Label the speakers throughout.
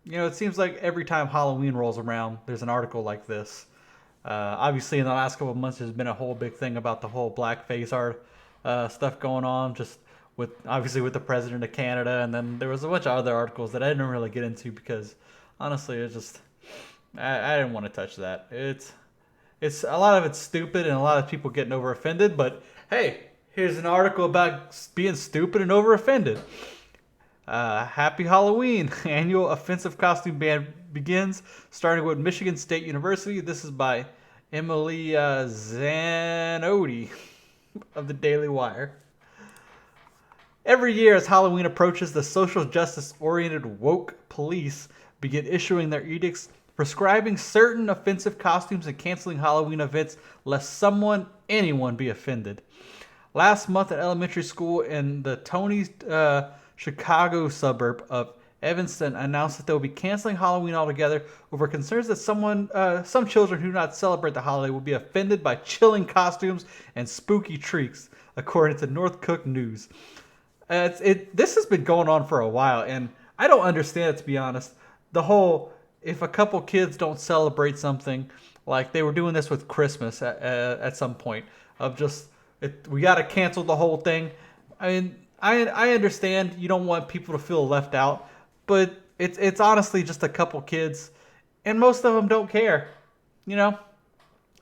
Speaker 1: It seems like every time Halloween rolls around, there's an article like this. Obviously, in the last couple of months, there's been a whole big thing about the whole blackface art stuff going on, just with obviously with the president of Canada, and then there was a bunch of other articles that I didn't really get into because honestly, it's just I didn't want to touch that. It's a lot of it's stupid and a lot of people getting over offended, but hey, here's an article about being stupid and over offended. Happy Halloween! Annual offensive costume ban begins, starting with Michigan State University. This is by Emily Zanotti of the Daily Wire. Every year, as Halloween approaches, the social justice oriented woke police begin issuing their edicts prescribing certain offensive costumes and canceling Halloween events lest anyone, be offended. Last month, an elementary school in the Tony, Chicago suburb of Evanston announced that they will be canceling Halloween altogether over concerns that some children who do not celebrate the holiday will be offended by chilling costumes and spooky treats, according to North Cook News. This has been going on for a while, and I don't understand it, to be honest. The whole if a couple kids don't celebrate something, like they were doing this with Christmas at some point, of just we got to cancel the whole thing. I mean, I understand you don't want people to feel left out, but it's honestly just a couple kids, and most of them don't care. You know,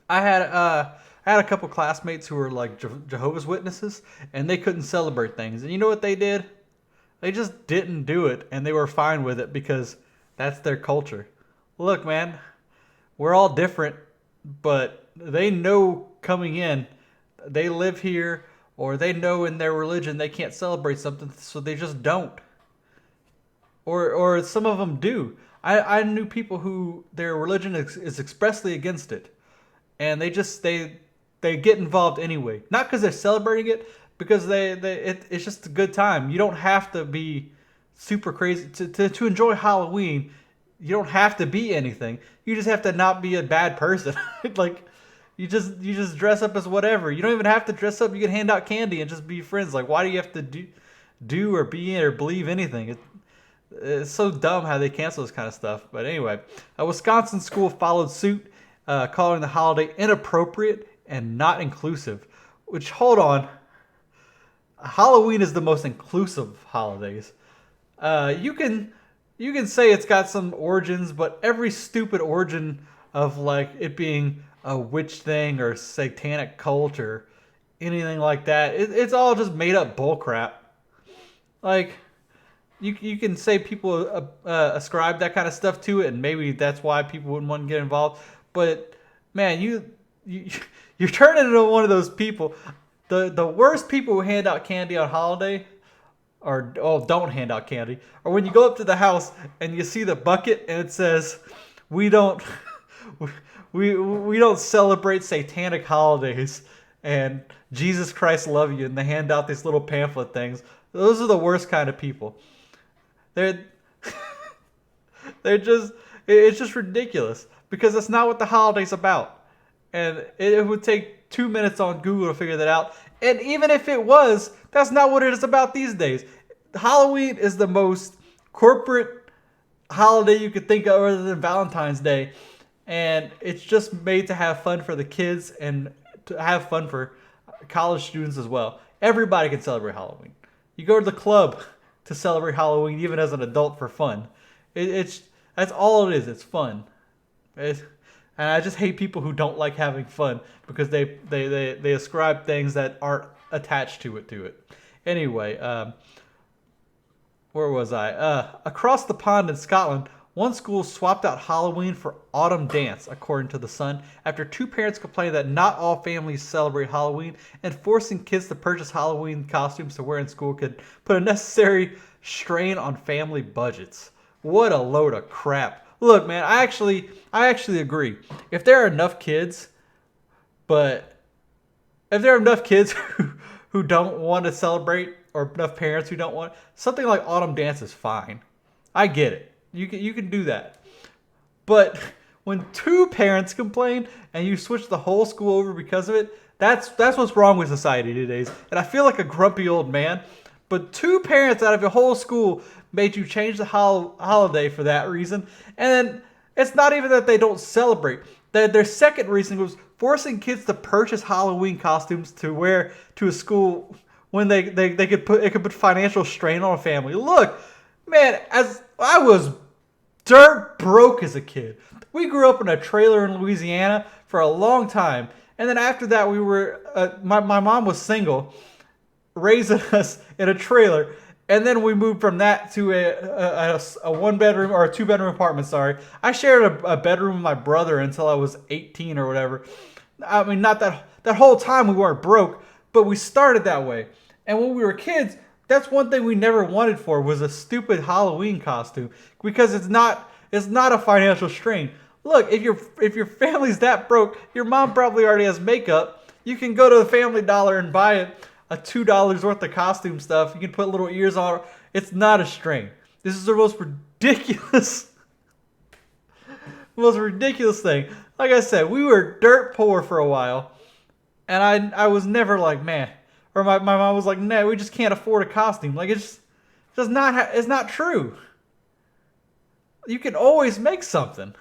Speaker 1: I had a couple classmates who were like Jehovah's Witnesses, and they couldn't celebrate things. And you know what they did? They just didn't do it, and they were fine with it because that's their culture. Look, man, we're all different, but they know coming in, they live here, or they know in their religion they can't celebrate something, so they just don't. Or some of them do. I knew people who their religion is expressly against it, and they get involved anyway. Not because they're celebrating it, because it's just a good time. You don't have to be super crazy to enjoy Halloween. You don't have to be anything. You just have to not be a bad person. Like you just dress up as whatever. You don't even have to dress up. You can hand out candy and just be friends. Like, why do you have to do or be or believe anything? It's so dumb how they cancel this kind of stuff. But anyway, a Wisconsin school followed suit, calling the holiday inappropriate and not inclusive. Which, hold on, Halloween is the most inclusive of holidays. You can say it's got some origins, but every stupid origin of like it being a witch thing or satanic cult or anything like that, it's all just made up bullcrap. Like you can say people ascribe that kind of stuff to it, and maybe that's why people wouldn't want to get involved. But man, you you're turning into one of those people. The worst people who hand out candy on holiday, or don't hand out candy, or when you go up to the house and you see the bucket and it says, "We don't we don't celebrate satanic holidays," and Jesus Christ love you, and they hand out these little pamphlet things. Those are the worst kind of people. They're they're just it's just ridiculous because that's not what the holiday's about. And it would take 2 minutes on Google to figure that out. And even if it was, that's not what it is about these days. Halloween is the most corporate holiday you could think of other than Valentine's Day. And it's just made to have fun for the kids and to have fun for college students as well. Everybody can celebrate Halloween. You go to the club to celebrate Halloween, even as an adult, for fun. It's that's all it is. It's fun. And I just hate people who don't like having fun because they ascribe things that aren't attached to it. Anyway, where was I? Across the pond in Scotland, one school swapped out Halloween for autumn dance, according to The Sun, after two parents complained that not all families celebrate Halloween, and forcing kids to purchase Halloween costumes to wear in school could put a necessary strain on family budgets. What a load of crap. Look, man, I actually agree. If there are enough kids, but if there are enough kids who don't want to celebrate, or enough parents who don't want, something like autumn dance is fine. I get it. You can do that. But when two parents complain and you switch the whole school over because of it, that's what's wrong with society these days. And I feel like a grumpy old man. But two parents out of your whole school made you change the holiday for that reason. And then it's not even that they don't celebrate. Their second reason was forcing kids to purchase Halloween costumes to wear to a school when they could put financial strain on a family. Look, man, as I was dirt broke as a kid. We grew up in a trailer in Louisiana for a long time. And then after that, we were, my mom was single, raising us in a trailer. And then we moved from that to a one bedroom or a two bedroom apartment. Sorry. I shared a bedroom with my brother until I was 18 or whatever. I mean, not that whole time we weren't broke, but we started that way. And when we were kids, that's one thing we never wanted for was a stupid Halloween costume because it's not a financial strain. Look, if your family's that broke, your mom probably already has makeup. You can go to the Family Dollar and buy a $2 worth of costume stuff. You can put little ears on it. It's not a strain. This is the most ridiculous thing. Like I said, we were dirt poor for a while, and I was never like, man, or my mom was like, no, we just can't afford a costume. Like it's not true. You can always make something.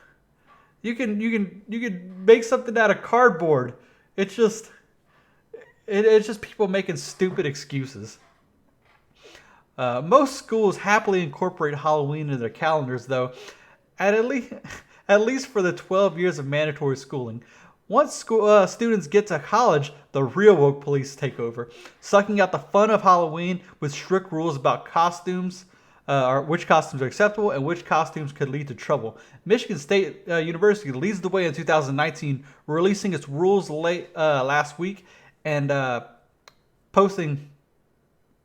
Speaker 1: You can make something out of cardboard. It's just people making stupid excuses. Most schools happily incorporate Halloween into their calendars, though, at least at least for the 12 years of mandatory schooling. Once students get to college, the real woke police take over, sucking out the fun of Halloween with strict rules about costumes, or which costumes are acceptable and which costumes could lead to trouble. Michigan State University leads the way in 2019, releasing its rules late last week and posting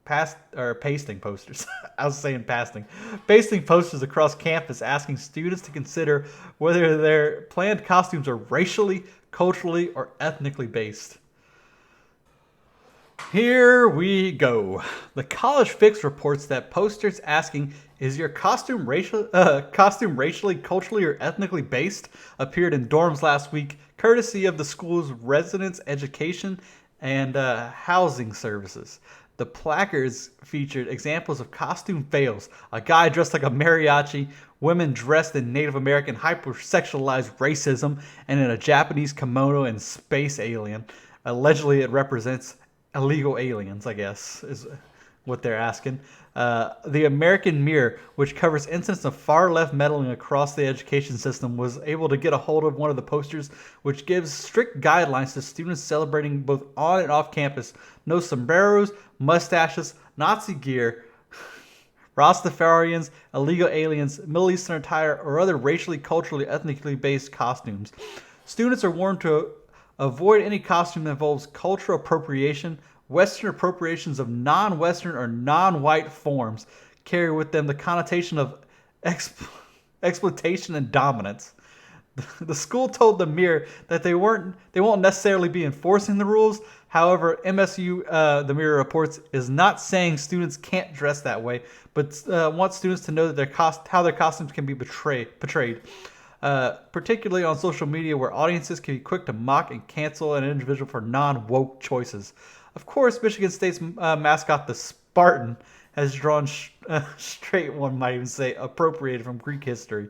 Speaker 1: pasting posters. I was saying pasting posters across campus asking students to consider whether their planned costumes are racially, culturally, or ethnically based. Here we go. The College Fix reports that posters asking, "Is your costume racially, culturally, or ethnically based?" appeared in dorms last week, courtesy of the school's residents' education and housing services. The placards featured examples of costume fails: a guy dressed like a mariachi, women dressed in Native American hypersexualized racism, and in a Japanese kimono and space alien. Allegedly, it represents illegal aliens, I guess, is what they're asking. The American Mirror, which covers incidents of far left meddling across the education system, was able to get a hold of one of the posters, which gives strict guidelines to students celebrating both on and off campus. No sombreros, mustaches, Nazi gear, Rastafarians, illegal aliens, Middle Eastern attire, or other racially, culturally, ethnically based costumes. Students are warned to avoid any costume that involves cultural appropriation. Western appropriations of non-Western or non-white forms carry with them the connotation of exploitation and dominance. The school told the Mirror that they won't necessarily be enforcing the rules. However, MSU, the Mirror reports, is not saying students can't dress that way, but wants students to know that how their costumes can be portrayed. Particularly on social media, where audiences can be quick to mock and cancel an individual for non-woke choices. Of course, Michigan State's mascot, the Spartan, has drawn straight, one might even say, appropriated from Greek history.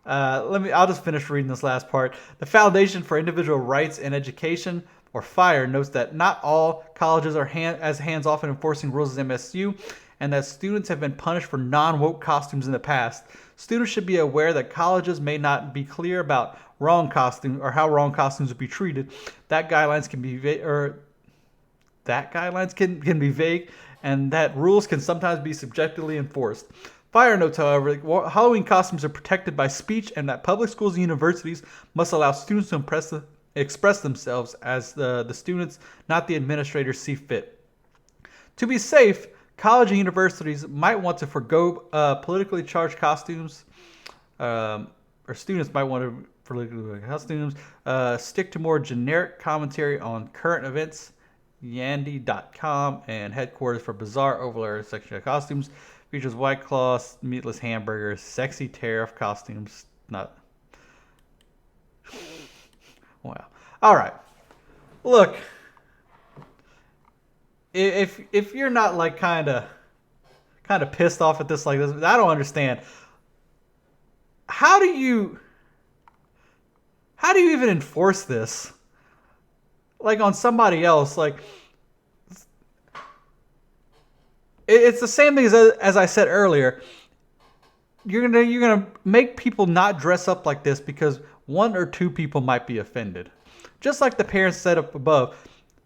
Speaker 1: I'll just finish reading this last part. The Foundation for Individual Rights and Education, or FIRE, notes that not all colleges are as hands-off in enforcing rules as MSU, and that students have been punished for non-woke costumes in the past. Students should be aware that colleges may not be clear about wrong costumes or how wrong costumes would be treated. That guidelines can be vague, and that rules can sometimes be subjectively enforced. FIRE notes, however, Halloween costumes are protected by speech, and that public schools and universities must allow students to express themselves as the students, not the administrators, see fit. To be safe, college and universities might want to forgo politically charged costumes, or students might want to politically costumes, stick to more generic commentary on current events. Yandy.com and headquarters for bizarre overlay section of costumes features White Claws, meatless hamburgers, sexy tariff costumes. Not wow. All right. Look, if you're not like kind of kind of pissed off at this like this. I don't understand. How do you even enforce this? Like on somebody else, like it's the same thing as I said earlier. You're gonna make people not dress up like this because one or two people might be offended. Just like the parents said up above,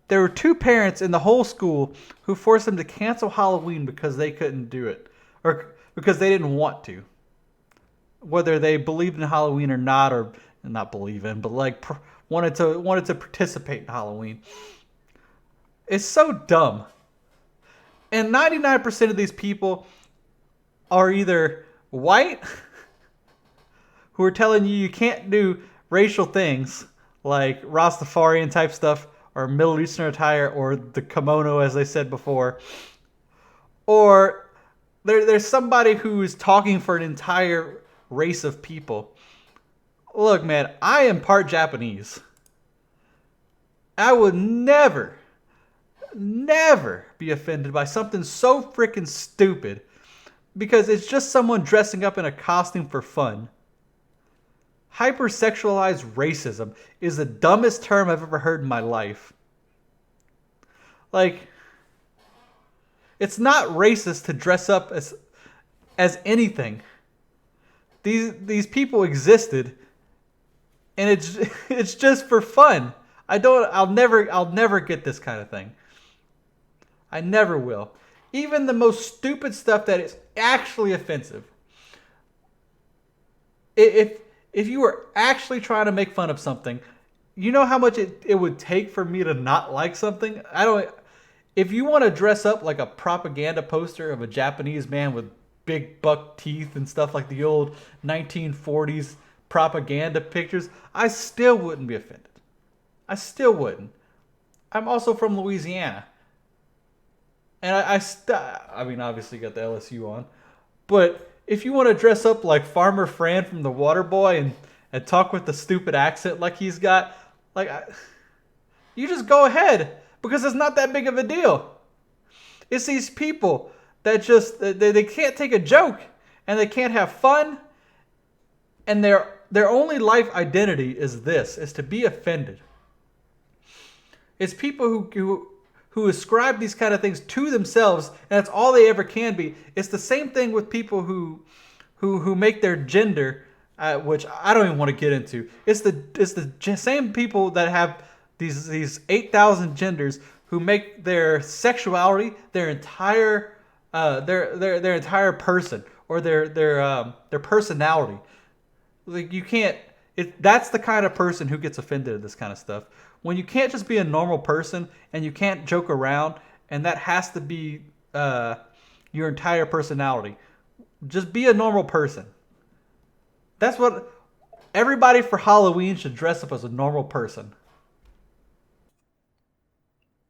Speaker 1: there were two parents in the whole school who forced them to cancel Halloween because they couldn't do it or because they didn't want to. Whether they believed in Halloween or not, or not believe in, but like wanted to participate in Halloween. It's so dumb. And 99% of these people are either white, who are telling you can't do racial things like Rastafarian type stuff, or Middle Eastern attire, or the kimono, as they said before, or there's somebody who is talking for an entire race of people. Look, man, I am part Japanese. I would never be offended by something so freaking stupid because it's just someone dressing up in a costume for fun. Hypersexualized racism is the dumbest term I've ever heard in my life. Like, it's not racist to dress up as anything. These people existed, and it's just for fun. I'll never get this kind of thing. I never will. Even the most stupid stuff that is actually offensive. If you were actually trying to make fun of something, you know how much it would take for me to not like something? If you want to dress up like a propaganda poster of a Japanese man with big buck teeth and stuff like the old 1940s propaganda pictures, I still wouldn't be offended. I still wouldn't. I'm also from Louisiana. And I mean, obviously got the LSU on. But if you want to dress up like Farmer Fran from The Water Boy and talk with the stupid accent like he's got, you just go ahead because it's not that big of a deal. It's these people that just, they can't take a joke and they can't have fun. And their only life identity is to be offended. It's people who ascribe these kind of things to themselves, and that's all they ever can be. It's the same thing with people who make their gender, which I don't even want to get into. It's the same people that have these 8,000 genders who make their sexuality their entire their entire person or their personality. Like you can't. That's the kind of person who gets offended at this kind of stuff. When you can't just be a normal person and you can't joke around, and that has to be your entire personality. Just be a normal person. That's what everybody for Halloween should dress up as a normal person.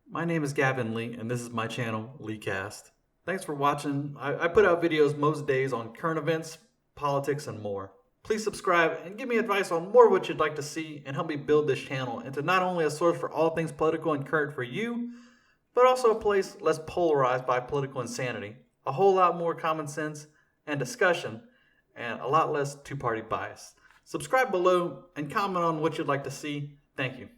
Speaker 1: My name is Gavin Lee, and this is my channel, LeeCast. Thanks for watching. I put out videos most days on current events, politics, and more. Please subscribe and give me advice on more of what you'd like to see and help me build this channel into not only a source for all things political and current for you, but also a place less polarized by political insanity, a whole lot more common sense and discussion, and a lot less two-party bias. Subscribe below and comment on what you'd like to see. Thank you.